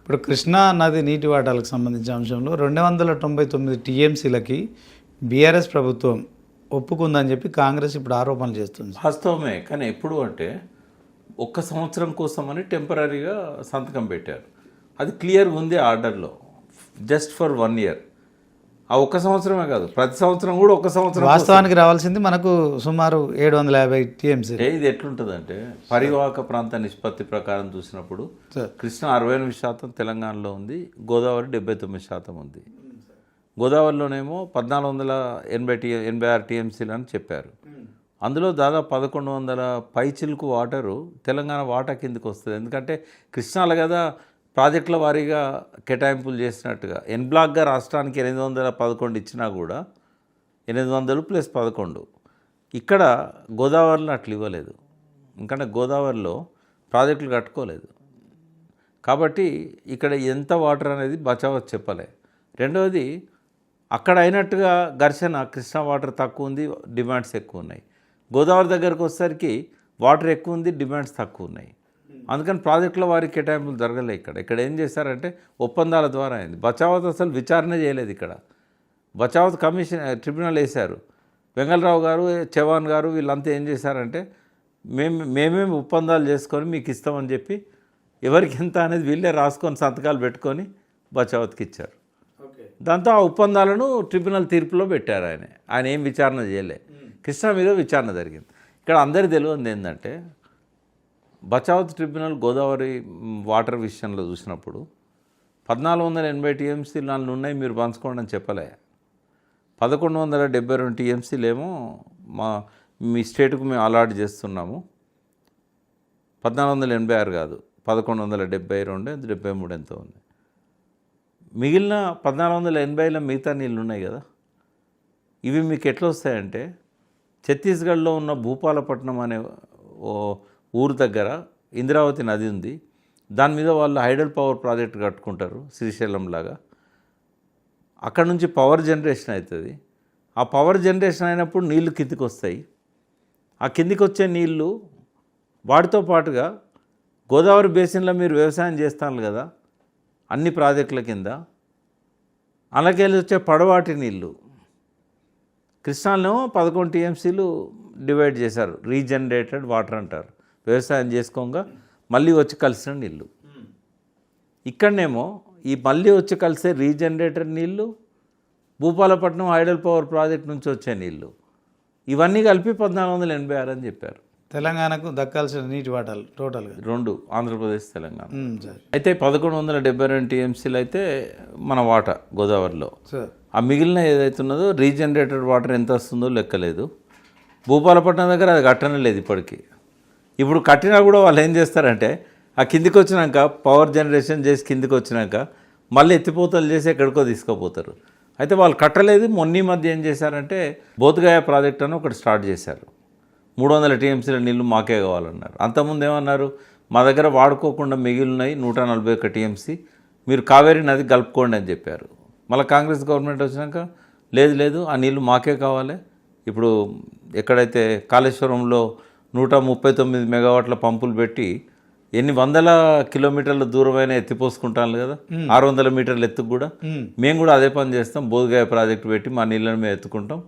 ఇప్పుడు కృష్ణా నది నీటి వాటాలకు సంబంధించిన అంశంలో 299 టీఎంసీలకి బీఆర్ఎస్ ప్రభుత్వం ఒప్పుకుందని చెప్పి కాంగ్రెస్ ఇప్పుడు ఆరోపణలు చేస్తుంది. వాస్తవమే, కానీ ఎప్పుడు అంటే ఒక్క సంవత్సరం కోసమని టెంపరీగా సంతకం పెట్టారు. అది క్లియర్గా ఉంది ఆర్డర్లో, జస్ట్ ఫర్ 1 year. ఆ ఒక్క సంవత్సరమే కాదు, ప్రతి సంవత్సరం కూడా ఒక సంవత్సరం. వాస్తవానికి రావాల్సింది మనకు సుమారు 750 టీఎంసీ. ఇది ఎట్లుంటుందంటే పరివాహక ప్రాంత నిష్పత్తి ప్రకారం చూసినప్పుడు కృష్ణా 68%, తెలంగాణలో ఉంది, గోదావరి 79% ఉంది. గోదావరిలోనేమో 1486 టీఎంసీలు అని చెప్పారు. అందులో దాదాపు 1100 పైచిలకు వాటరు తెలంగాణ వాటా కిందకి వస్తుంది. ఎందుకంటే కృష్ణాల కదా ప్రాజెక్టుల వారీగా కేటాయింపులు చేసినట్టుగా ఎన్ బ్లాక్గా రాష్ట్రానికి 811 ఇచ్చినా కూడా 800 + 11 ఇక్కడ గోదావరిలో అట్లా ఇవ్వలేదు. ఎందుకంటే గోదావరిలో ప్రాజెక్టులు కట్టుకోలేదు కాబట్టి ఇక్కడ ఎంత వాటర్ అనేది బచావత్ చెప్పలే. రెండవది అక్కడ అయినట్టుగా ఘర్షణ, కృష్ణా వాటర్ తక్కువ ఉంది, డిమాండ్స్ ఎక్కువ ఉన్నాయి. గోదావరి దగ్గరకు వచ్చేసరికి వాటర్ ఎక్కువ ఉంది, డిమాండ్స్ తక్కువ ఉన్నాయి. అందుకని ప్రాజెక్టుల వారి కేటాయింపులు జరగలే. ఇక్కడ ఏం చేశారంటే ఒప్పందాల ద్వారా అయింది. బచావత్ అసలు విచారణ చేయలేదు. ఇక్కడ బచావత్ కమిషన్ ట్రిబ్యునల్ వేశారు. వెంగళరావు గారు, చవాన్ గారు వీళ్ళంతా ఏం చేశారంటే మేమేమి ఒప్పందాలు చేసుకొని మీకు ఇస్తామని చెప్పి ఎవరికి ఎంత అనేది వీళ్ళే రాసుకొని సంతకాలు పెట్టుకొని బచావత్కి ఇచ్చారు. దాంతో ఆ ఒప్పందాలను ట్రిబ్యునల్ తీర్పులో పెట్టారు. ఆయన ఏం విచారణ చేయలే. కృష్ణా మీద విచారణ జరిగింది. ఇక్కడ అందరి తెలియదు ఏంటంటే బచావత్ ట్రిబ్యునల్ గోదావరి వాటర్ విషయంలో చూసినప్పుడు 1480 టీఎంసీలు 4 ఉన్నాయి, మీరు పంచుకోండి అని చెప్పలే. 1172 టీఎంసీలు ఏమో మీ స్టేట్కు మేము అలాట్ చేస్తున్నాము. 1486 కాదు, 1172, 73 ఎంతో ఉంది. మిగిలిన 1480లో మిగతా నీళ్ళు ఉన్నాయి కదా, ఇవి మీకు ఎట్లా వస్తాయంటే ఛత్తీస్గఢ్లో ఉన్న భూపాలపట్నం అనే ఊరు దగ్గర ఇంద్రావతి నది ఉంది. దాని మీద వాళ్ళు హైడల్ పవర్ ప్రాజెక్ట్ కట్టుకుంటారు శ్రీశైలం లాగా. అక్కడ నుంచి పవర్ జనరేషన్ అవుతుంది. ఆ పవర్ జనరేషన్ అయినప్పుడు నీళ్లు కిందికి వస్తాయి. ఆ కిందికి వచ్చే నీళ్ళు వాటితో పాటుగా గోదావరి బేసిన్లో మీరు వ్యవసాయం చేస్తాను కదా అన్ని ప్రాజెక్టుల కింద, అలాగే వచ్చే పడవాటి నీళ్ళు కృష్ణాలో 11 టీఎంసీలు డివైడ్ చేశారు. రీజనరేటెడ్ వాటర్ అంటారు. వ్యవసాయం చేసుకోగా మళ్ళీ వచ్చి కలిసిన నీళ్ళు. ఇక్కడనేమో ఈ మళ్ళీ వచ్చి కలిసే రీజనరేటెడ్ నీళ్ళు, భూపాలపట్నం హైడల్ పవర్ ప్రాజెక్ట్ నుంచి వచ్చే నీళ్ళు, ఇవన్నీ కలిపి 1486 అని చెప్పారు. తెలంగాణకు దక్కాల్సిన నీటి వాటాలు టోటల్గా 2, ఆంధ్రప్రదేశ్, తెలంగాణ. అయితే 1172 టీఎంసీలు అయితే మన వాటా గోదావరిలో. ఆ మిగిలిన ఏదైతే ఉన్నదో రీజనరేటెడ్ వాటర్ ఎంత వస్తుందో లెక్కలేదు. భూపాలపట్నం దగ్గర అది కట్టనే లేదు ఇప్పటికీ. ఇప్పుడు కట్టినా కూడా వాళ్ళు ఏం చేస్తారంటే ఆ కిందికి వచ్చినాక పవర్ జనరేషన్ చేసి కిందికి వచ్చినాక మళ్ళీ ఎత్తిపోతలు చేసి ఎక్కడికో తీసుకుపోతారు. అయితే వాళ్ళు కట్టలేదు. మొన్న మధ్య ఏం చేశారంటే బోధగయ ప్రాజెక్ట్ అని ఒకటి స్టార్ట్ చేశారు. 300 టీఎంసీల నీళ్ళు మాకే కావాలన్నారు. అంతకుముందు ఏమన్నారు, మా దగ్గర వాడుకోకుండా మిగిలినాయి 141 టీఎంసీ, మీరు కావేరీ నది కలుపుకోండి అని చెప్పారు. మళ్ళీ కాంగ్రెస్ గవర్నమెంట్ వచ్చినాక లేదు ఆ నీళ్ళు మాకే కావాలి. ఇప్పుడు ఎక్కడైతే కాళేశ్వరంలో 139 మెగావాట్ల పంపులు పెట్టి ఎన్ని వందల కిలోమీటర్ల దూరమైన ఎత్తిపోసుకుంటాను కదా, 600 మీటర్ల ఎత్తుకు కూడా మేము కూడా అదే పని చేస్తాం. బోధగాయ ప్రాజెక్టు పెట్టి మా నీళ్ళని మేము ఎత్తుకుంటాం.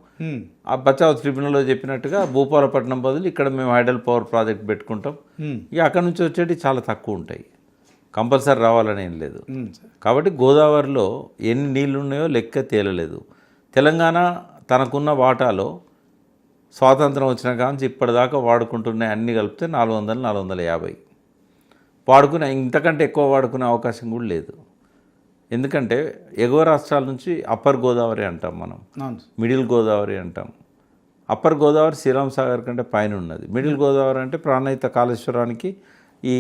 ఆ బచావత్ ట్రిబ్యునల్లో చెప్పినట్టుగా భూపాలపట్నం బదులు ఇక్కడ మేము హైడల్ పవర్ ప్రాజెక్ట్ పెట్టుకుంటాం. ఇక అక్కడ నుంచి వచ్చేటి చాలా తక్కువ ఉంటాయి, కంపల్సరీ రావాలని ఏం లేదు. కాబట్టి గోదావరిలో ఎన్ని నీళ్ళు ఉన్నాయో లెక్క తేలలేదు. తెలంగాణ తనకున్న వాటాలో స్వాతంత్రం వచ్చిన కాంచి ఇప్పటిదాకా వాడుకుంటున్నాయి అన్నీ కలిపితే 400, 450 వాడుకునే, ఇంతకంటే ఎక్కువ వాడుకునే అవకాశం కూడా లేదు. ఎందుకంటే ఎగువ రాష్ట్రాల నుంచి అప్పర్ గోదావరి అంటాం మనం, మిడిల్ గోదావరి అంటాం. అప్పర్ గోదావరి శ్రీరామ్ సాగర్ కంటే పైన ఉన్నది. మిడిల్ గోదావరి అంటే ప్రాణహిత కాళేశ్వరానికి ఈ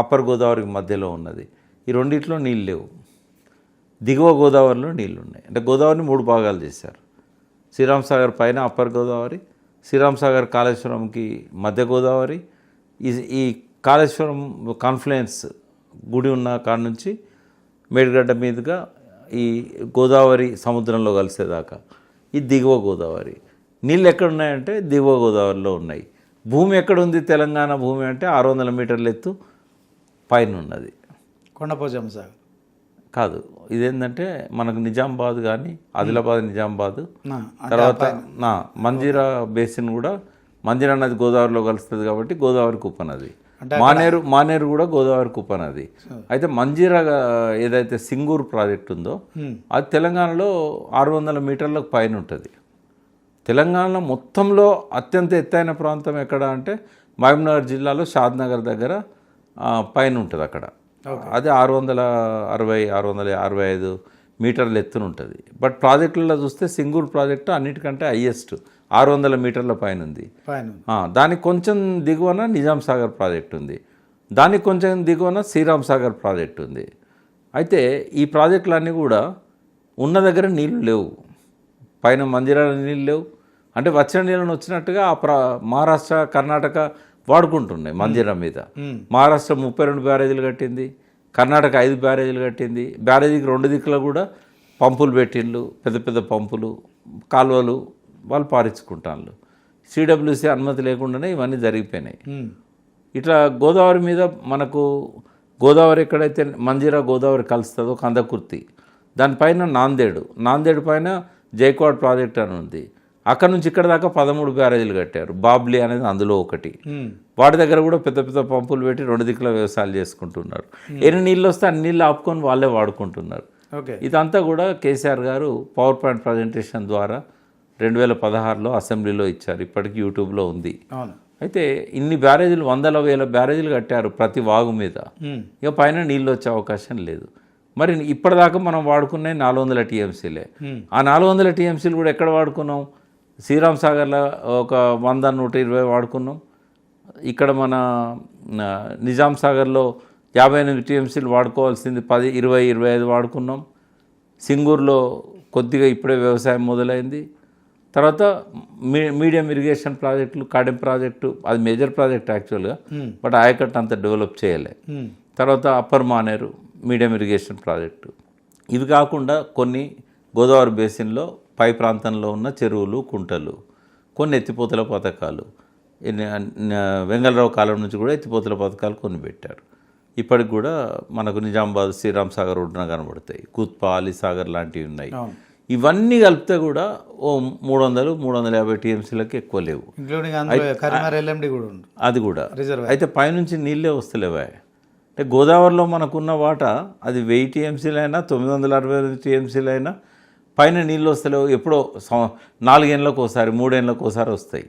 అప్పర్ గోదావరికి మధ్యలో ఉన్నది. ఈ రెండిట్లో నీళ్ళు లేవు. దిగువ గోదావరిలో నీళ్ళు ఉన్నాయి. అంటే గోదావరిని 3 భాగాలు చేశారు. శ్రీరామ్ సాగర్ పైన అప్పర్ గోదావరి, శ్రీరామ్ సాగర్ కాళేశ్వరంకి మధ్య గోదావరి, ఈ కాళేశ్వరం కాన్ఫ్లుయెన్స్ గుడి ఉన్న కాడ నుంచి మేడిగడ్డ మీదుగా ఈ గోదావరి సముద్రంలో కలిసేదాకా ఈ దిగువ గోదావరి. నీళ్ళు ఎక్కడున్నాయంటే దిగువ గోదావరిలో ఉన్నాయి. భూమి ఎక్కడుంది తెలంగాణ భూమి అంటే 600 మీటర్ల ఎత్తు పైన ఉన్నది. కొండపోచమ్మ సాగర్ కాదు, ఇదేంటంటే మనకు నిజామాబాద్ కానీ ఆదిలాబాద్ నిజామాబాద్ నా, తర్వాత మంజీరా బేసిన్ కూడా, మంజీరా నది గోదావరిలో కలుస్తుంది కాబట్టి గోదావరికి ఉపనది. మానేరు కూడా గోదావరికి ఉపనది. అయితే మంజీరా ఏదైతే సింగూరు ప్రాజెక్ట్ ఉందో అది తెలంగాణలో 600 మీటర్లకు పైన ఉంటుంది. తెలంగాణ మొత్తంలో అత్యంత ఎత్తైన ప్రాంతం ఎక్కడ అంటే మహబూబ్నగర్ జిల్లాలో షాద్నగర్ దగ్గర పైన ఉంటుంది. అక్కడ అది 665 మీటర్ల ఎత్తున ఉంటుంది. బట్ ప్రాజెక్టులలో చూస్తే సింగూరు ప్రాజెక్టు అన్నిటికంటే హైయెస్ట్ 600 మీటర్ల పైన ఉంది. దానికి కొంచెం దిగువన నిజాం సాగర్ ప్రాజెక్ట్ ఉంది, దానికి కొంచెం దిగువన శ్రీరామ్ సాగర్ ప్రాజెక్ట్ ఉంది. అయితే ఈ ప్రాజెక్టులన్నీ కూడా ఉన్న దగ్గర నీళ్లు లేవు, పైన మంజీరాల నీళ్ళు లేవు. అంటే వచ్చిన నీళ్ళని వచ్చినట్టుగా మహారాష్ట్ర కర్ణాటక వాడుకుంటున్నాయి. మంజీరా మీద మహారాష్ట్ర 32 బ్యారేజీలు కట్టింది, కర్ణాటక 5 బ్యారేజీలు కట్టింది. బ్యారేజీకి 2 దిక్కులు కూడా పంపులు పెట్టిండ్లు, పెద్ద పెద్ద పంపులు, కాలువలు వాళ్ళు పారించుకుంటాను. సిడబ్ల్యూసి అనుమతి లేకుండానే ఇవన్నీ జరిగిపోయినాయి. ఇట్లా గోదావరి మీద మనకు గోదావరి ఎక్కడైతే మంజీరా గోదావరి కలుస్తుందో కందకుర్తి, దానిపైన నాందేడు పైన జైక్వాడ్ ప్రాజెక్ట్ అని ఉంది. అక్కడ నుంచి ఇక్కడ దాకా 13 బ్యారేజీలు కట్టారు. బాబ్లీ అనేది అందులో ఒకటి. వాటి దగ్గర కూడా పెద్ద పెద్ద పంపులు పెట్టి 2 దిక్కుల వ్యవసాయాలు చేసుకుంటున్నారు. ఎన్ని నీళ్ళు వస్తే అన్ని నీళ్ళు ఆపుకొని వాళ్ళే వాడుకుంటున్నారు. ఇదంతా కూడా కేసీఆర్ గారు పవర్ పాయింట్ ప్రజెంటేషన్ ద్వారా 2016లో అసెంబ్లీలో ఇచ్చారు. ఇప్పటికీ యూట్యూబ్లో ఉంది. అయితే ఇన్ని బ్యారేజీలు 100,000 బ్యారేజీలు కట్టారు ప్రతి వాగు మీద. ఇక పైన నీళ్ళు వచ్చే అవకాశం లేదు. మరి ఇప్పటిదాకా మనం వాడుకునే 400 టీఎంసీలే. ఆ 400 టీఎంసీలు కూడా ఎక్కడ వాడుకున్నాం? శ్రీరామ్ సాగర్లో ఒక 100-120 వాడుకున్నాం. ఇక్కడ మన నిజాం సాగర్లో 58 టీఎంసీలు వాడుకోవాల్సింది 10-20-25 వాడుకున్నాం. సింగూరులో కొద్దిగా ఇప్పుడే వ్యవసాయం మొదలైంది. తర్వాత మీడియం ఇరిగేషన్ ప్రాజెక్టులు, కాడెం ప్రాజెక్టు, అది మేజర్ ప్రాజెక్ట్ యాక్చువల్గా, బట్ ఆయకట్టు అంత డెవలప్ చేయలే. తర్వాత upper Maneru medium irrigation project. ఇవి కాకుండా కొన్ని గోదావరి బేసిన్లో పై ప్రాంతంలో ఉన్న చెరువులు, కుంటలు, కొన్ని ఎత్తిపోతల పథకాలు, వెంగళరావు కాలం నుంచి కూడా ఎత్తిపోతల పథకాలు కొన్ని పెట్టారు. ఇప్పటికి కూడా మనకు నిజామాబాద్ శ్రీరామ్ సాగర్ ఒడ్డున కనబడతాయి, కుత్పా, అలీసాగర్ లాంటివి ఉన్నాయి. ఇవన్నీ కలిపితే కూడా ఓ 300-350 టీఎంసీలకి ఎక్కువ లేవు. అది కూడా అయితే పైనుంచి నీళ్ళే వస్తలేవా? అంటే గోదావరిలో మనకున్న వాటా అది 1000 టీఎంసీలైనా 968 టీఎంసీలైనా పైన నీళ్ళు వస్తలేవు. ఎప్పుడో 4 ఏళ్ళకు ఒకసారి, 3 ఏళ్ళకు ఒకసారి వస్తాయి.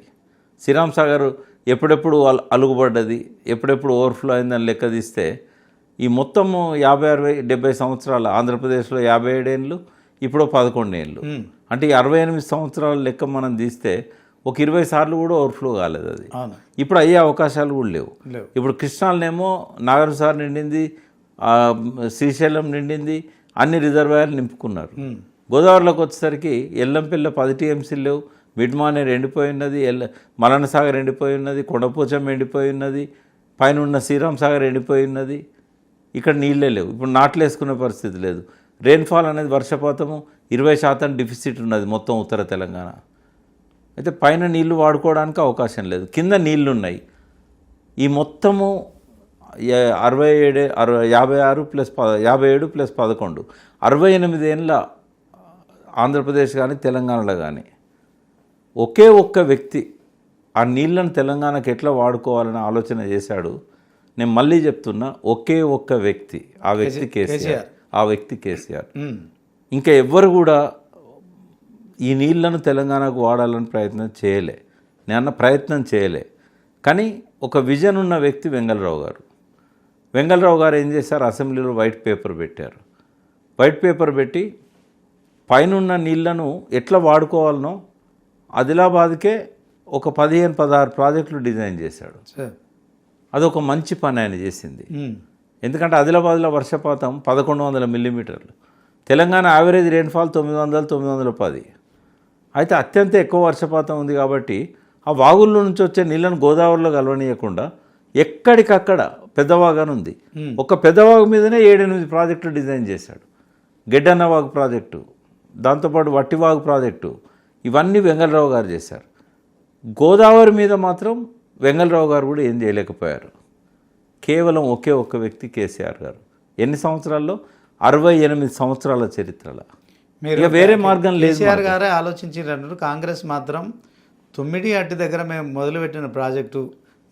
శ్రీరామ్ సాగర్ ఎప్పుడెప్పుడు అలుగుబడ్డది, ఎప్పుడెప్పుడు ఓవర్ఫ్లో అయిందని లెక్క తీస్తే ఈ మొత్తము 50-60-70 సంవత్సరాలు, ఆంధ్రప్రదేశ్లో 57 ఏళ్ళు, ఇప్పుడు 11 ఏళ్ళు, అంటే 68 సంవత్సరాల లెక్క మనం తీస్తే ఒక 20 సార్లు కూడా ఓవర్ఫ్లో కాలేదు అది. ఇప్పుడు అయ్యే అవకాశాలు కూడా లేవు. ఇప్పుడు కృష్ణాలనేమో నాగార్జునసాగర్ నిండింది, శ్రీశైలం నిండింది, అన్ని రిజర్వాయర్లు నింపుకున్నారు. గోదావరిలోకి వచ్చేసరికి ఎల్లంపల్లి 10 టీఎంసీలు లేవు, మిడ్మానేరు ఎండిపోయి ఉన్నది, మలన సాగర్ ఎండిపోయి ఉన్నది, కొండపోచం ఎండిపోయి ఉన్నది, పైన ఉన్న శ్రీరామ్ సాగర్ ఎండిపోయి ఉన్నది. ఇక్కడ నీళ్ళే లేవు. ఇప్పుడు నాట్లు వేసుకునే పరిస్థితి లేదు. రెయిన్ఫాల్ అనేది వర్షపాతము 20% డిఫిసిట్ ఉన్నది మొత్తం ఉత్తర తెలంగాణ. అయితే పైన నీళ్లు వాడుకోవడానికి అవకాశం లేదు, కింద నీళ్లు ఉన్నాయి. ఈ మొత్తము 57+11 68 ఏళ్ళ ఆంధ్రప్రదేశ్ కానీ తెలంగాణలో కానీ ఒకే ఒక్క వ్యక్తి ఆ నీళ్ళను తెలంగాణకు ఎట్లా వాడుకోవాలని ఆలోచన చేశాడు. నేను మళ్ళీ చెప్తున్నా, ఒకే ఒక్క వ్యక్తి, ఆ వ్యక్తి కేసీఆర్. ఇంకా ఎవ్వరు కూడా ఈ నీళ్లను తెలంగాణకు వాడాలని ప్రయత్నం చేయలే. నేను ప్రయత్నం చేయలే. కానీ ఒక విజన్ ఉన్న వ్యక్తి వెంగళరావు గారు ఏం చేశారు? అసెంబ్లీలో వైట్ పేపర్ పెట్టారు. వైట్ పేపర్ పెట్టి పైనున్న నీళ్లను ఎట్లా వాడుకోవాలనో ఆదిలాబాద్కే ఒక 15-16 ప్రాజెక్టులు డిజైన్ చేశాడు. అదొక మంచి పని ఆయన చేసింది. ఎందుకంటే ఆదిలాబాద్లో వర్షపాతం 1100 మిల్లీమీటర్లు, తెలంగాణ యావరేజ్ రెయిన్ఫాల్ 900-910. అయితే అత్యంత ఎక్కువ వర్షపాతం ఉంది కాబట్టి ఆ వాగుల్లో నుంచి వచ్చే నీళ్ళను గోదావరిలో కలవనీయకుండా ఎక్కడికక్కడ పెద్దవాగాను ఉంది. ఒక పెద్దవాగు మీదనే 7-8 ప్రాజెక్టులు డిజైన్ చేశాడు. గెడ్డన్నవాగు ప్రాజెక్టు, దాంతోపాటు వట్టివాగు ప్రాజెక్టు, ఇవన్నీ వెంగళరావు గారు చేశారు. గోదావరి మీద మాత్రం వెంగళరావు గారు కూడా ఏం చేయలేకపోయారు. కేవలం ఒకే ఒక్క వ్యక్తి కేసీఆర్ గారు. ఎన్ని సంవత్సరాల్లో? 68 సంవత్సరాల చరిత్రల మీరు ఇక వేరే మార్గం లేదు. కేసీఆర్ గారే ఆలోచించారు. కాంగ్రెస్ మాత్రం 9 అట్టి దగ్గర మేము మొదలుపెట్టిన ప్రాజెక్టు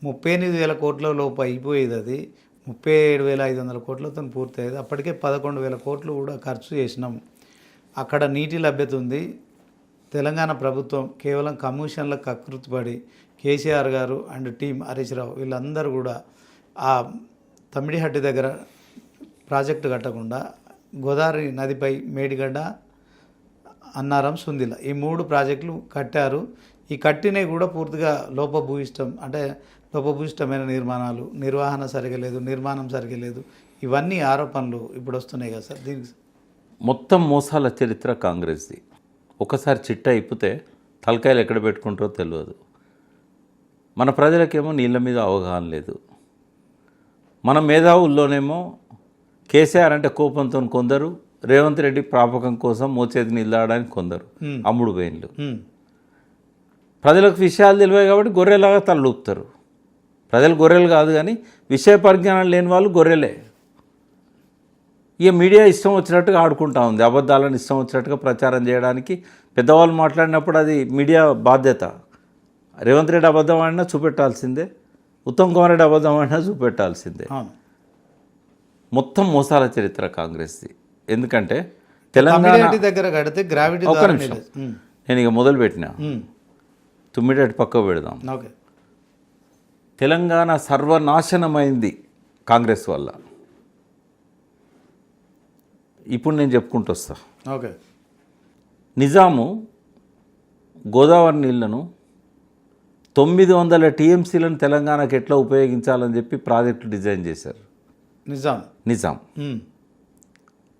38,000 కోట్ల లోపు అయిపోయేది. అది 37,500 కోట్లతో పూర్తయ్యేది. అప్పటికే 11,000 కోట్లు కూడా ఖర్చు చేసినాం. అక్కడ నీటి లభ్యత ఉంది. తెలంగాణ ప్రభుత్వం కేవలం కమిషన్లకు కకృతిపడి కేసీఆర్ గారు అండ్ టీం హరీష్ రావు వీళ్ళందరూ కూడా ఆ తమిడిహట్టి దగ్గర ప్రాజెక్టు కట్టకుండా గోదావరి నదిపై మేడిగడ్డ, అన్నారం, సుందిల ఈ 3 ప్రాజెక్టులు కట్టారు. ఈ కట్టినవి కూడా పూర్తిగా లోపభూయిష్టమైన నిర్మాణాలు, నిర్వహణ సరిగా లేదు, నిర్మాణం సరిగా లేదు, ఇవన్నీ ఆరోపణలు ఇప్పుడు వస్తున్నాయి కదా సార్. దీనికి మొత్తం మోసాల చరిత్ర కాంగ్రెస్ది. ఒకసారి చిట్ట అయిపోతే తలకాయలు ఎక్కడ పెట్టుకుంటారో తెలియదు. మన ప్రజలకేమో నీళ్ళ మీద అవగాహన లేదు. మన మేధావుల్లోనేమో కేసీఆర్ అంటే కోపంతో కొందరు, రేవంత్ రెడ్డి ప్రాపకం కోసం మోచేతి నిలడానికి కొందరు అమ్ముడు పోయిన్లు. ప్రజలకు విషయాలు తెలివాయి కాబట్టి గొర్రెలాగా తలూపుతారు. ప్రజలు గొర్రెలు కాదు కానీ విషయ పరిజ్ఞానం లేని వాళ్ళు గొర్రెలే. ఇక మీడియా ఇష్టం వచ్చినట్టుగా ఆడుకుంటా ఉంది. అబద్ధాలను ఇష్టం వచ్చినట్టుగా ప్రచారం చేయడానికి పెద్దవాళ్ళు మాట్లాడినప్పుడు అది మీడియా బాధ్యత. రేవంత్ రెడ్డి అబద్ధం ఆడినా చూపెట్టాల్సిందే, ఉత్తమ్ కుమార్ రెడ్డి అబద్ధం ఆడినా చూపెట్టాల్సిందే. మొత్తం మోసాల చరిత్ర కాంగ్రెస్ది. ఎందుకంటే తెలంగాణ దగ్గర కడితే గ్రావిటీ ఒక నిమిషం నేను ఇక మొదలు పెట్టినా, తుమ్మిడేటి పక్క పెడదాం. ఓకే. తెలంగాణ సర్వనాశనమైంది కాంగ్రెస్ వల్ల. ఇప్పుడు నేను చెప్పుకుంటూ వస్తా. ఓకే. నిజాము గోదావరి నీళ్లను 900 టీఎంసీలను తెలంగాణకు ఎట్లా ఉపయోగించాలని చెప్పి ప్రాజెక్టు డిజైన్ చేశారు. నిజాం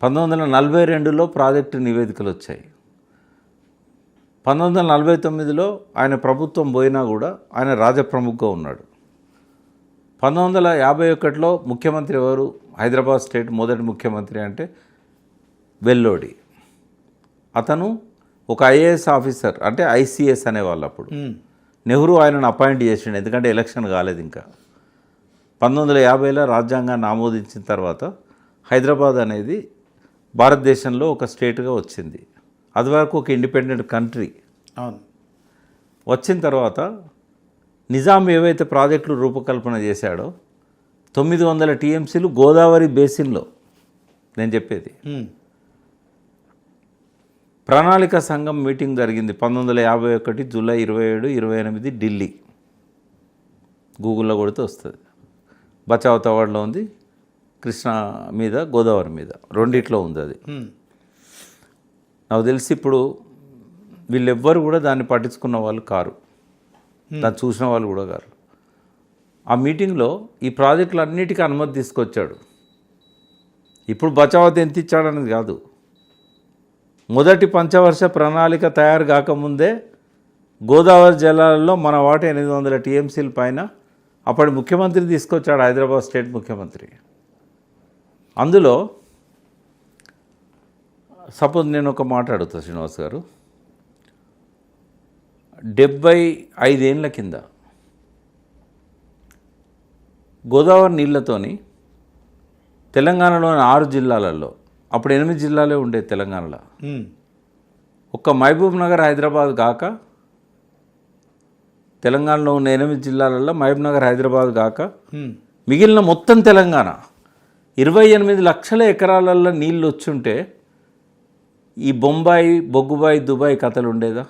1942లో ప్రాజెక్టు నివేదికలు వచ్చాయి. 1949లో ఆయన ప్రభుత్వం పోయినా కూడా ఆయన రాజప్రముఖగా ఉన్నాడు. 1951లో ముఖ్యమంత్రి ఎవరు? హైదరాబాద్ స్టేట్ మొదటి ముఖ్యమంత్రి అంటే వెల్లోడి. అతను ఒక ఐఏఎస్ ఆఫీసర్, అంటే ఐసీఎస్ అనేవాళ్ళు అప్పుడు. నెహ్రూ ఆయనను అపాయింట్ చేసిండు, ఎందుకంటే ఎలక్షన్ కాలేదు ఇంకా. 1950లో రాజ్యాంగాన్ని ఆమోదించిన తర్వాత హైదరాబాద్ అనేది భారతదేశంలో ఒక స్టేట్గా వచ్చింది. అది వరకు ఒక ఇండిపెండెంట్ కంట్రీ. అవును. వచ్చిన తర్వాత నిజాం ఏవైతే ప్రాజెక్టులు రూపకల్పన చేశాడో 900 టీఎంసీలు గోదావరి బేసిన్లో. నేను చెప్పేది ప్రణాళిక సంఘం మీటింగ్ జరిగింది 1951 జూలై 27, 28 ఢిల్లీ. గూగుల్లో కొడితే వస్తుంది. బచావ్ తవాడ్లో ఉంది, కృష్ణా మీద, గోదావరి మీద, రెండిట్లో ఉంది అది. నాకు తెలిసి ఇప్పుడు వీళ్ళెవ్వరు కూడా దాన్ని పట్టించుకున్న వాళ్ళు కారు, దాన్ని చూసిన వాళ్ళు కూడా కారు. ఆ మీటింగ్లో ఈ ప్రాజెక్టులు అన్నిటికీ అనుమతి తీసుకొచ్చాడు. ఇప్పుడు బచావత్ ఎంత ఇచ్చాడనేది కాదు, మొదటి పంచవర్ష ప్రణాళిక తయారు కాకముందే గోదావరి జలాలలో మన వాటా 800 టీఎంసీల పైన అప్పటి ముఖ్యమంత్రి తీసుకొచ్చాడు, హైదరాబాద్ స్టేట్ ముఖ్యమంత్రి. అందులో సపోజ్ నేను ఒక మాట అడుగుతా శ్రీనివాస్ గారు, 75 ఏళ్ళ కింద గోదావరి నీళ్లతోని తెలంగాణలోని 6 జిల్లాలలో, అప్పుడు 8 జిల్లాలే ఉండేది తెలంగాణలో, ఒక్క మహబూబ్ నగర్, హైదరాబాద్ కాక తెలంగాణలో ఉన్న 8 జిల్లాలలో మహబూబ్ నగర్, హైదరాబాద్ కాక మిగిలిన మొత్తం తెలంగాణ 28 లక్షల ఎకరాలలో నీళ్ళు వచ్చుంటే ఈ బొంబాయి, బొగ్గుబాయి, దుబాయ్ కథలు ఉండేదా?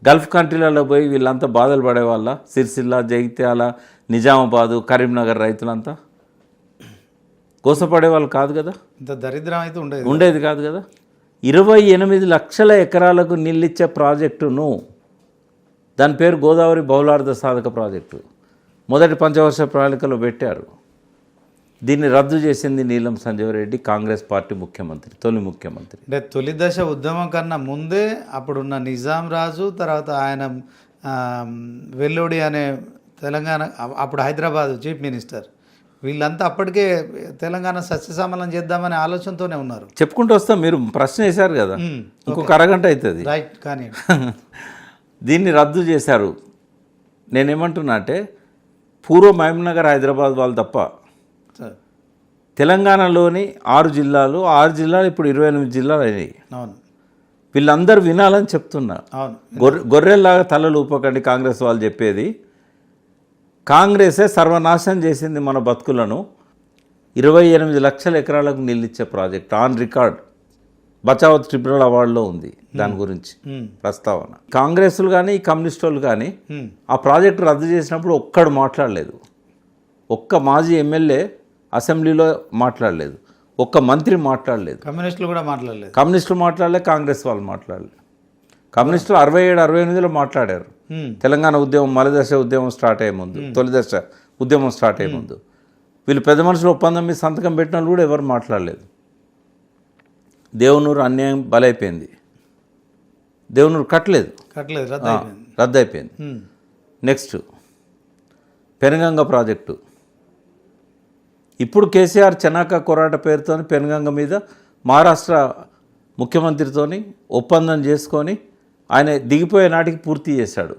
గల్ఫ్ కంట్రీలలో పోయి వీళ్ళంతా బాధలు పడేవాళ్ళ? సిరిసిల్ల, జగిత్యాల, నిజామాబాదు, కరీంనగర్ రైతులంతా కోసపడేవాళ్ళు కాదు కదా. ఇంత దరిద్రం అయితే ఉండేది కాదు కదా. 28 లక్షల ఎకరాలకు నీళ్ళిచ్చే ప్రాజెక్టును, దాని పేరు గోదావరి బహుళార్థ సాధక ప్రాజెక్టు, మొదటి పంచవర్ష ప్రణాళికలో పెట్టారు. దీన్ని రద్దు చేసింది నీలం సంజీవ్ రెడ్డి, కాంగ్రెస్ పార్టీ ముఖ్యమంత్రి, తొలి ముఖ్యమంత్రి. అంటే తొలి దశ ఉద్యమం కన్నా ముందే అప్పుడున్న నిజాం రాజు, తర్వాత ఆయన వెల్లోడి అనే తెలంగాణ, అప్పుడు హైదరాబాద్ చీఫ్ మినిస్టర్, వీళ్ళంతా అప్పటికే తెలంగాణ సస్యశ్యామలం చేద్దామనే ఆలోచనతోనే ఉన్నారు. చెప్పుకుంటూ వస్తాం. మీరు ప్రశ్న వేశారు కదా, ఇంకొక అరగంట అవుతుంది. రైట్. కానీ దీన్ని రద్దు చేశారు. నేనేమంటున్నా అంటే పూర్వ మహబూబ్ నగర్, హైదరాబాద్ వాళ్ళు తప్ప తెలంగాణలోని 6 జిల్లాలు ఇప్పుడు 28 జిల్లాలు అయినాయి. అవును వీళ్ళందరూ వినాలని చెప్తున్నా. అవును గొర్రెల్లాగా తలలు ఊపకండి కాంగ్రెస్ వాళ్ళు చెప్పేది. కాంగ్రెసే సర్వనాశనం చేసింది మన బతుకులను. 28 లక్షల ఎకరాలకు నీళ్ళిచ్చే project on record Bachao tribunal అవార్డులో ఉంది. దాని గురించి ప్రస్తావన. కాంగ్రెస్లు కానీ కమ్యూనిస్టులు కానీ ఆ ప్రాజెక్టు రద్దు చేసినప్పుడు ఒక్కడు మాట్లాడలేదు. ఒక్క మాజీ ఎమ్మెల్యే అసెంబ్లీలో మాట్లాడలేదు. ఒక్క మంత్రి మాట్లాడలేదు. కమ్యూనిస్టులు కూడా మాట్లాడలేదు. కమ్యూనిస్టులు మాట్లాడలేదు, కాంగ్రెస్ వాళ్ళు మాట్లాడలేదు. కమ్యూనిస్టులు 67, 68లో మాట్లాడారు. తెలంగాణ ఉద్యమం మలదశ ఉద్యమం స్టార్ట్ అయ్యే ముందు, తొలి దశ ఉద్యమం స్టార్ట్ అయ్యే ముందు వీళ్ళు పెద్ద మనుషులు ఒప్పందం మీద సంతకం పెట్టిన వాళ్ళు కూడా ఎవరు మాట్లాడలేదు. దేవునూరు అన్యాయం బలైపోయింది. దేవునూరు కట్టలేదు, రద్దు అయిపోయింది. Next Penganga project. ఇప్పుడు కేసీఆర్ చెనాక కొరాట పేరుతో పెనుగంగ మీద మహారాష్ట్ర ముఖ్యమంత్రితోని ఒప్పందం చేసుకొని ఆయన దిగిపోయే నాటికి పూర్తి చేశాడు.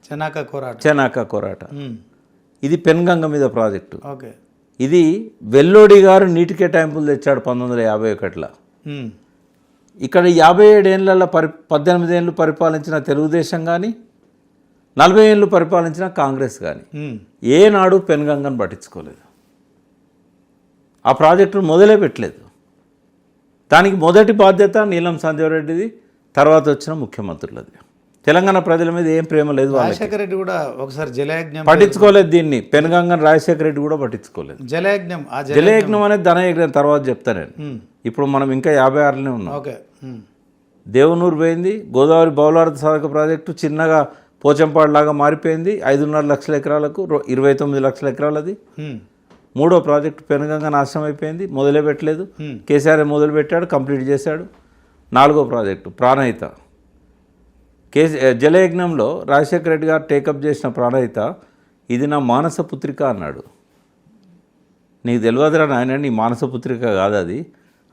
చెనాక కొరాట ఇది పెనుగంగ మీద ప్రాజెక్టు. ఇది వెల్లోడి గారు నీటి కేటాయింపులు తెచ్చాడు 1951లో. ఇక్కడ 57 ఏళ్ళ 18 ఏళ్ళు పరిపాలించిన తెలుగుదేశం కానీ 40 ఏళ్ళు పరిపాలించిన కాంగ్రెస్ కానీ ఏనాడు పెనుగంగను పట్టించుకోలేదు. ఆ ప్రాజెక్టును మొదలే పెట్టలేదు. దానికి మొదటి బాధ్యత నీలం సంజీవరెడ్డిది, తర్వాత వచ్చిన ముఖ్యమంత్రులది. తెలంగాణ ప్రజల మీద ఏం ప్రేమ లేదు. రాజశేఖర రెడ్డి కూడా ఒకసారి జలయజ్ఞం పట్టించుకోలేదు. దీన్ని పెనుగంగను రాజశేఖర రెడ్డి కూడా పట్టించుకోలేదు. జలయజ్ఞం అనేది ధనయజ్ఞం తర్వాత చెప్తా నేను. ఇప్పుడు మనం ఇంకా 56లోనే ఉన్నాం. దేవునూరు పోయింది. గోదావరి బౌలార్థ సాధక ప్రాజెక్టు చిన్నగా పోచంపాడులాగా మారిపోయింది. 5.5 లక్షల ఎకరాలకు 29 లక్షల ఎకరాలది. మూడో ప్రాజెక్టు పెనుగంగ నాశనం అయిపోయింది, మొదలే పెట్టలేదు. కేసీఆర్ మొదలు పెట్టాడు, కంప్లీట్ చేశాడు. 4వ ప్రాజెక్టు ప్రాణహిత. జలయజ్ఞంలో రాజశేఖర రెడ్డి గారు టేకప్ చేసిన ప్రాణహిత ఇది నా మానస పుత్రిక అన్నాడు. నీకు తెలియదురా నాయన, నీ మానస పుత్రిక కాదు అది,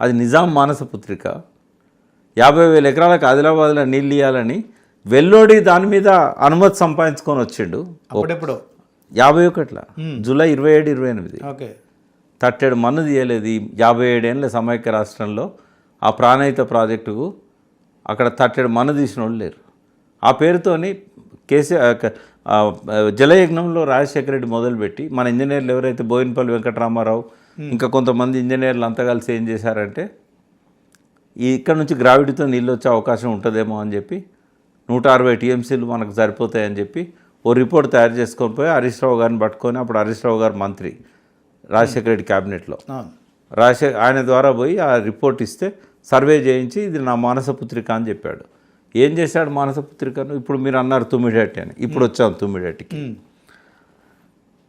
అది నిజాం మానస పుత్రిక. 50,000 ఎకరాలకు ఆదిలాబాద్లో నీళ్ళు ఇవ్వాలని వెల్లోడి దాని మీద అనుమతి సంపాదించుకొని వచ్చిండు. 51లో జూలై 27, 28 తట్టెడు మన్ను తీయలేదు. ఈ 57 ఏళ్ళ సమైక్య రాష్ట్రంలో ఆ ప్రాణహిత ప్రాజెక్టుకు అక్కడ తట్టెడు మన్ను తీసిన వాళ్ళు లేరు. ఆ పేరుతోని జలయజ్ఞంలో రాజశేఖర రెడ్డి మొదలుపెట్టి మన ఇంజనీర్లు ఎవరైతే బోయినపల్లి వెంకటరామారావు ఇంకా కొంతమంది ఇంజనీర్లు అంతా కలిసి ఏం చేశారంటే ఇక్కడ నుంచి గ్రావిటీతో నీళ్ళు వచ్చే అవకాశం ఉంటుందేమో అని చెప్పి 160 టీఎంసీలు మనకు సరిపోతాయని చెప్పి ఓ రిపోర్ట్ తయారు చేసుకొని పోయి హరీష్ రావు గారిని పట్టుకొని, అప్పుడు హరీష్ రావు గారు మంత్రి రాజశేఖర రెడ్డి క్యాబినెట్లో, ఆయన ద్వారా పోయి ఆ రిపోర్ట్ ఇస్తే సర్వే చేయించి ఇది నా మానసపుత్రిక అని చెప్పాడు. ఏం చేశాడు మానసపుత్రికను? ఇప్పుడు మీరు అన్నారు తుమ్మిడేటి అని, ఇప్పుడు వచ్చాం తుమ్మిడేటికి.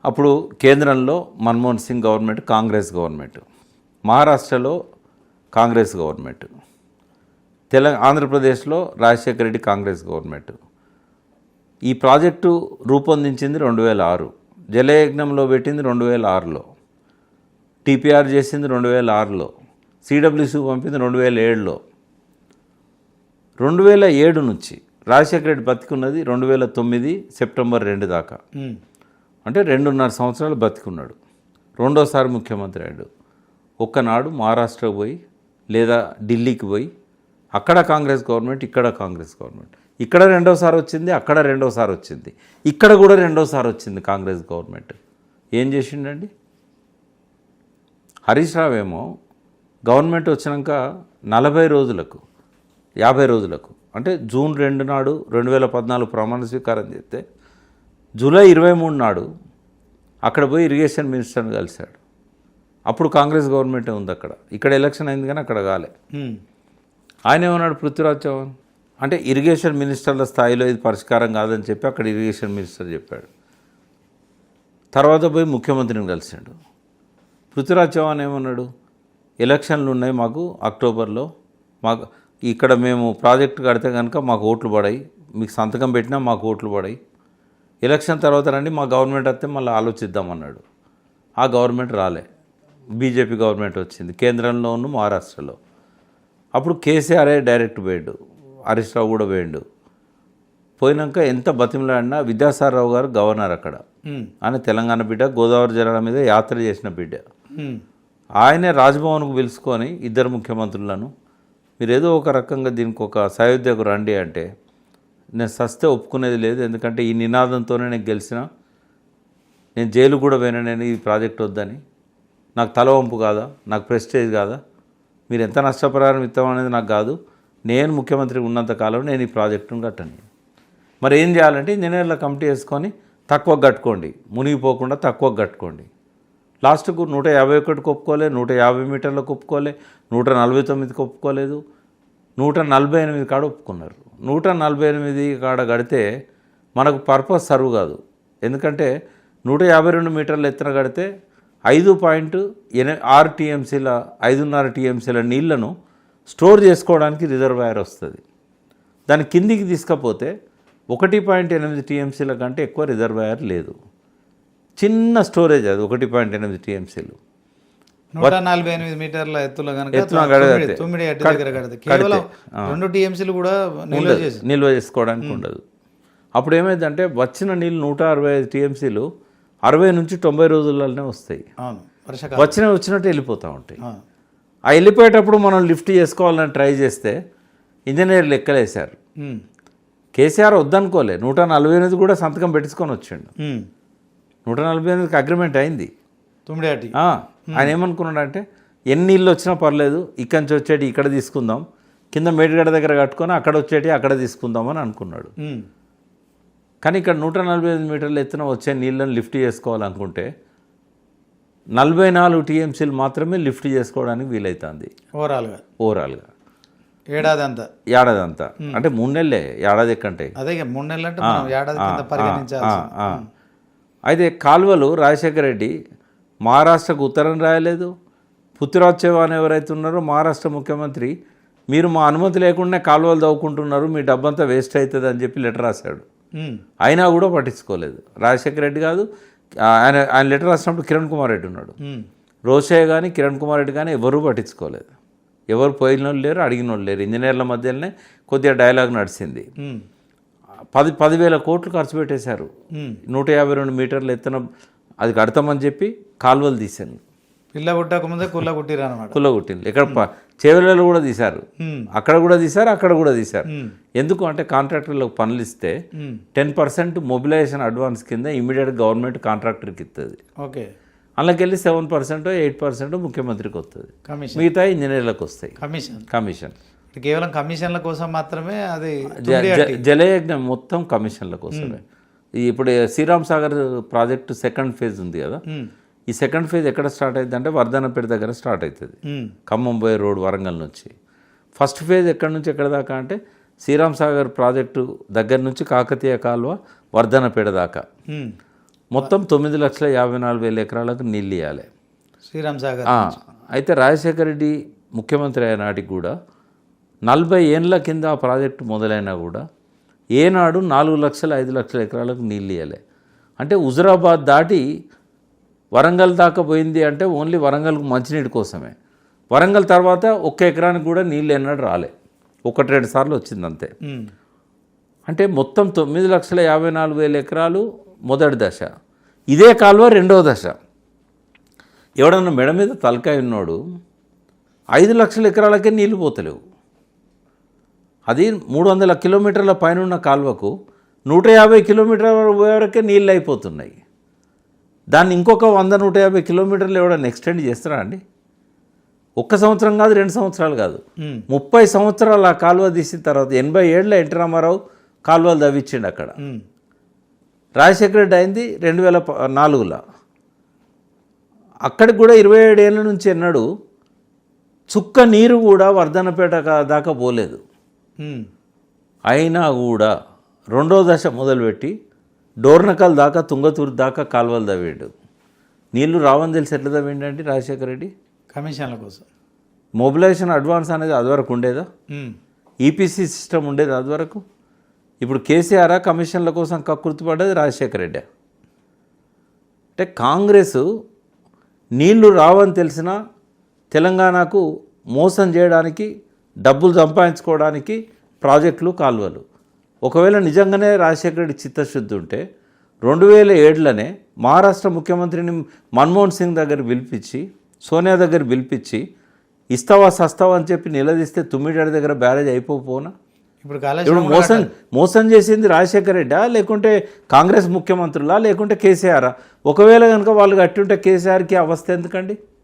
అప్పుడు కేంద్రంలో మన్మోహన్ సింగ్ గవర్నమెంట్, కాంగ్రెస్ గవర్నమెంట్, మహారాష్ట్రలో కాంగ్రెస్ గవర్నమెంట్, ఆంధ్రప్రదేశ్లో రాజశేఖర రెడ్డి కాంగ్రెస్ గవర్నమెంట్. ఈ ప్రాజెక్టు రూపొందించింది 2006, జలయజ్ఞంలో పెట్టింది 2006లో, టీపీఆర్ చేసింది 2006లో, సిడబ్ల్యూసీ పంపింది 2007లో. 2007 నుంచి రాజశేఖర రెడ్డి బతికున్నది 2009 సెప్టెంబర్ 2 దాకా. అంటే 2.5 సంవత్సరాలు బతికున్నాడు. రెండోసారి ముఖ్యమంత్రి అయ్యాడు. ఒక్కనాడు మహారాష్ట్రకు పోయి లేదా ఢిల్లీకి పోయి అక్కడ కాంగ్రెస్ గవర్నమెంట్, ఇక్కడ కాంగ్రెస్ గవర్నమెంట్, ఇక్కడ రెండోసారి వచ్చింది, అక్కడ రెండోసారి వచ్చింది, ఇక్కడ కూడా రెండోసారి వచ్చింది కాంగ్రెస్ గవర్నమెంట్. ఏం చేసిండండి? హరీష్ రావు ఏమో గవర్నమెంట్ వచ్చినాక 40 రోజులకు 50 రోజులకు అంటే జూన్ 2 నాడు 2014 ప్రమాణ స్వీకారం చేస్తే జూలై 23 నాడు అక్కడ పోయి ఇరిగేషన్ మినిస్టర్ని కలిశాడు. అప్పుడు కాంగ్రెస్ గవర్నమెంటే ఉంది అక్కడ. ఇక్కడ ఎలక్షన్ అయింది కానీ అక్కడ కాలే. ఆయన ఏమన్నాడు? పృథ్వీరాజ్ చౌహాన్ అంటే ఇరిగేషన్ మినిస్టర్ల స్థాయిలో ఇది పరిష్కారం కాదని చెప్పి అక్కడ ఇరిగేషన్ మినిస్టర్ చెప్పాడు. తర్వాత పోయి ముఖ్యమంత్రిని కలిశాడు. పృథ్వీరాజ్ చౌహాన్ ఏమన్నాడు? ఎలక్షన్లు ఉన్నాయి మాకు అక్టోబర్లో, మాకు ఇక్కడ మేము ప్రాజెక్టు కడితే కనుక మాకు ఓట్లు పడాయి, మీకు సంతకం పెట్టినా మాకు ఓట్లు పడాయి, ఎలక్షన్ తర్వాత రండి, మా గవర్నమెంట్ వస్తే మళ్ళీ ఆలోచిద్దామన్నాడు. ఆ గవర్నమెంట్ రాలే, బీజేపీ గవర్నమెంట్ వచ్చింది కేంద్రంలోను మహారాష్ట్రలో. అప్పుడు కేసీఆర్ఏ డైరెక్ట్ పోయాడు, హరీష్ రావు కూడా పోయాడు. పోయినాక ఎంత బతిమలాడినా విద్యాసాగర్ రావు గారు గవర్నర్ అక్కడ, ఆయన తెలంగాణ బిడ్డ, గోదావరి జలాల మీద యాత్ర చేసిన బిడ్డ. ఆయనే రాజ్భవన్కు పిలుచుకొని ఇద్దరు ముఖ్యమంత్రులను మీరు ఏదో ఒక రకంగా దీనికి ఒక సయోధ్యకు రండి అంటే నేను సస్తే ఒప్పుకునేది లేదు. ఎందుకంటే ఈ నినాదంతోనే నేను గెలిచిన, నేను జైలు కూడా పోయినా నేను ఈ ప్రాజెక్ట్ వద్దని, నాకు తలవంపు కాదా, నాకు ప్రెస్టేజ్ కాదా, మీరు ఎంత నష్టపరిహారం ఇస్తామనేది నాకు కాదు, నేను ముఖ్యమంత్రి ఉన్నంతకాలం నేను ఈ ప్రాజెక్టును కట్టని. మరి ఏం చేయాలంటే ఇంజనీర్ల కమిటీ వేసుకొని తక్కువ కట్టుకోండి, మునిగిపోకుండా తక్కువ కట్టుకోండి. లాస్ట్కు 151 ఒప్పుకోలే, 150 మీటర్లకు ఒప్పుకోలే, 149కి ఒప్పుకోలేదు, 148 కాడ ఒప్పుకున్నారు. 148 కాడ కడితే మనకు పర్పస్ సర్వ్ కాదు. ఎందుకంటే 152 మీటర్ల ఎత్తున కడితే 5.6 టీఎంసీల 5.5 టీఎంసీల నీళ్లను స్టోర్ చేసుకోవడానికి రిజర్వాయర్ వస్తుంది. దాని కిందికి తీసుకపోతే 1.8 టీఎంసీల కంటే ఎక్కువ రిజర్వాయర్ లేదు. చిన్న స్టోరేజ్ అది 1.8 టీఎంసీలు. 148 మీటర్ల ఎత్తులో కనుక తొమ్మిడి అట్టి దగ్గర కడితే కేవలం 2 టీఎంసీలు కూడా నిల్వ చేసుకోవడానికి ఉండదు. అప్పుడు ఏమైందంటే వచ్చిన నీళ్ళు 165 టీఎంసీలు 60 నుంచి 90 రోజులలోనే వస్తాయి. వచ్చినట్టు వెళ్ళిపోతూ ఉంటాయి. ఆ వెళ్ళిపోయేటప్పుడు మనం లిఫ్ట్ చేసుకోవాలని ట్రై చేస్తే ఇంజనీర్లు ఎక్కలేశారు. కేసీఆర్ వద్దనుకోలే, 148 కూడా సంతకం పెట్టించుకొని వచ్చిండు. 148కి అగ్రిమెంట్ అయింది. ఆయన ఏమనుకున్నాడంటే ఎన్ని నీళ్ళు వచ్చినా పర్లేదు, ఇక్కడి నుంచి వచ్చేటి ఇక్కడ తీసుకుందాం, కింద మేడిగడ్డ దగ్గర కట్టుకొని అక్కడ వచ్చేటి అక్కడ తీసుకుందామని అనుకున్నాడు. కానీ ఇక్కడ 145 మీటర్ల ఎత్తున వచ్చే నీళ్ళని లిఫ్ట్ చేసుకోవాలనుకుంటే 44 టీఎంసీలు మాత్రమే లిఫ్ట్ చేసుకోవడానికి వీలవుతుంది ఓవరాల్గా ఏడాది అంతా. అంటే 3 నెలలే, ఏడాది ఎక్కంటే అదే 3 నెలలు అంటే ఏడాది కింద పరిగణించాలి. అయితే కాలువలు రాజశేఖర రెడ్డి మహారాష్ట్రకు ఉత్తరం రాయలేదు. పృథ్వీరాజ్ చౌహాన్ ఎవరైతే ఉన్నారో మహారాష్ట్ర ముఖ్యమంత్రి, మీరు మా అనుమతి లేకుండా కాలువలు తవ్వుకుంటున్నారు, మీ డబ్బంతా వేస్ట్ అవుతుంది అని చెప్పి లెటర్ రాశాడు. అయినా కూడా పట్టించుకోలేదు రాజశేఖర రెడ్డి. కాదు ఆయన లెటర్ రాసినప్పుడు కిరణ్ కుమార్ రెడ్డి ఉన్నాడు. రోషయ్య కానీ కిరణ్ కుమార్ రెడ్డి కానీ ఎవరూ పట్టించుకోలేదు. ఎవరు పోయిన వాళ్ళు లేరు, అడిగిన వాళ్ళు లేరు. ఇంజనీర్ల మధ్యలోనే కొద్దిగా డైలాగ్ నడిచింది. 10,000 కోట్లు ఖర్చు పెట్టేశారు. 152 మీటర్లు ఎత్తున అది కడతామని చెప్పి కాలువలు తీశాను. పిల్ల కుట్టక ముందే కుల్ల కుట్టింది. ఇక్కడ చేవెళ్ళలో కూడా తీశారు, అక్కడ కూడా తీశారు, అక్కడ కూడా తీశారు. ఎందుకు అంటే కాంట్రాక్టర్లకు పనులు ఇస్తే 10% మొబిలైజేషన్ అడ్వాన్స్ కింద ఇమీడియట్ గవర్నమెంట్ కాంట్రాక్టర్కి ఇస్తుంది. ఓకే, అందులోకెళ్ళి 7% 8% ముఖ్యమంత్రికి వస్తుంది, మిగతా ఇంజనీర్లకు వస్తాయి కమిషన్. కేవలం కమిషన్ల కోసం మాత్రమే అది జలయజ్ఞం మొత్తం కమిషన్ల కోసమే. ఇప్పుడు Sriram Sagar project second phase ఉంది కదా, ఈ సెకండ్ ఫేజ్ ఎక్కడ స్టార్ట్ అవుతుంది అంటే వర్ధనపేట దగ్గర స్టార్ట్ అవుతుంది, ఖమ్మం పోయే రోడ్ వరంగల్ నుంచి. ఫస్ట్ ఫేజ్ ఎక్కడి నుంచి ఎక్కడ దాకా అంటే శ్రీరామ్ సాగర్ ప్రాజెక్టు దగ్గర నుంచి కాకతీయ కాలువ వర్ధనపేట దాకా మొత్తం 9,54,000 ఎకరాలకు నీళ్ళు ఇవ్వాలి శ్రీరామ్ సాగర్. అయితే రాజశేఖర రెడ్డి ముఖ్యమంత్రి అయిన నాటికి కూడా 40 ఏళ్ళ కింద ఆ ప్రాజెక్టు మొదలైనా కూడా ఏనాడు 4 లక్షల 5 లక్షల ఎకరాలకు నీళ్ళు ఇవ్వాలి. అంటే హుజురాబాద్ దాటి వరంగల్ దాకా పోయింది అంటే ఓన్లీ వరంగల్కు మంచినీటి కోసమే. వరంగల్ తర్వాత 1 ఎకరానికి కూడా నీళ్ళు ఎన్నడూ రాలే, 1-2 సార్లు వచ్చింది అంతే. అంటే మొత్తం 9,54,000 ఎకరాలు మొదటి దశ. ఇదే కాలువ రెండవ దశ. ఎవడన్నా మెడ మీద తలకాయ ఉన్నాడు 5 లక్షల ఎకరాలకే నీళ్ళు పోతలేవు. అది 300 కిలోమీటర్ల పైన ఉన్న కాలువకు 150 కిలోమీటర్ల వరకే నీళ్ళు అయిపోతున్నాయి. దాన్ని ఇంకొక 100-150 కిలోమీటర్లు ఎవడన్నా ఎక్స్టెండ్ చేస్తారా అండి? 1 సంవత్సరం కాదు, 2 సంవత్సరాలు కాదు, 30 సంవత్సరాలు ఆ కాలువ తీసిన తర్వాత 87 ఎన్టీ రామారావు కాలువలు తవ్వించిండు అక్కడ. రాజశేఖర రెడ్డి అయింది 2004లో. అక్కడికి కూడా 27 ఏళ్ళ నుంచి ఎన్నడూ చుక్క నీరు కూడా వర్ధనపేట దాకా పోలేదు. అయినా కూడా రెండో దశ మొదలుపెట్టి డోర్నకల్ దాకా తుంగతూరు దాకా కాలువలు తవ్వాడు. నీళ్లు రావని తెలిసి ఎట్లా తవ్విండండి రాజశేఖర రెడ్డి? కమిషన్ల కోసం. మొబిలైజేషన్ అడ్వాన్స్ అనేది అదివరకు ఉండేదా? ఈపీసీ సిస్టమ్ ఉండేది అదివరకు? ఇప్పుడు కేసీఆర్ కమిషన్ల కోసం కకృతిపడ్డది రాజశేఖర రెడ్డి. అంటే కాంగ్రెస్ నీళ్లు రావని తెలిసినా తెలంగాణకు మోసం చేయడానికి, డబ్బులు సంపాదించుకోవడానికి ప్రాజెక్టులు, కాలువలు. ఒకవేళ నిజంగానే రాజశేఖర రెడ్డి చిత్తశుద్ధి ఉంటే 2007లోనే మహారాష్ట్ర ముఖ్యమంత్రిని మన్మోహన్ సింగ్ దగ్గర పిలిపించి సోనియా దగ్గర పిలిపించి ఇస్తావా సస్తావా అని చెప్పి నిలదీస్తే తుమ్మిడి దగ్గర బ్యారేజ్ అయిపోనా? ఇప్పుడు ఇప్పుడు మోసం చేసింది రాజశేఖర రెడ్డా, లేకుంటే కాంగ్రెస్ ముఖ్యమంత్రులా, లేకుంటే కేసీఆరా? ఒకవేళ కనుక వాళ్ళు కట్టుంటే కేసీఆర్కి అవస్థ ఎందుకండి?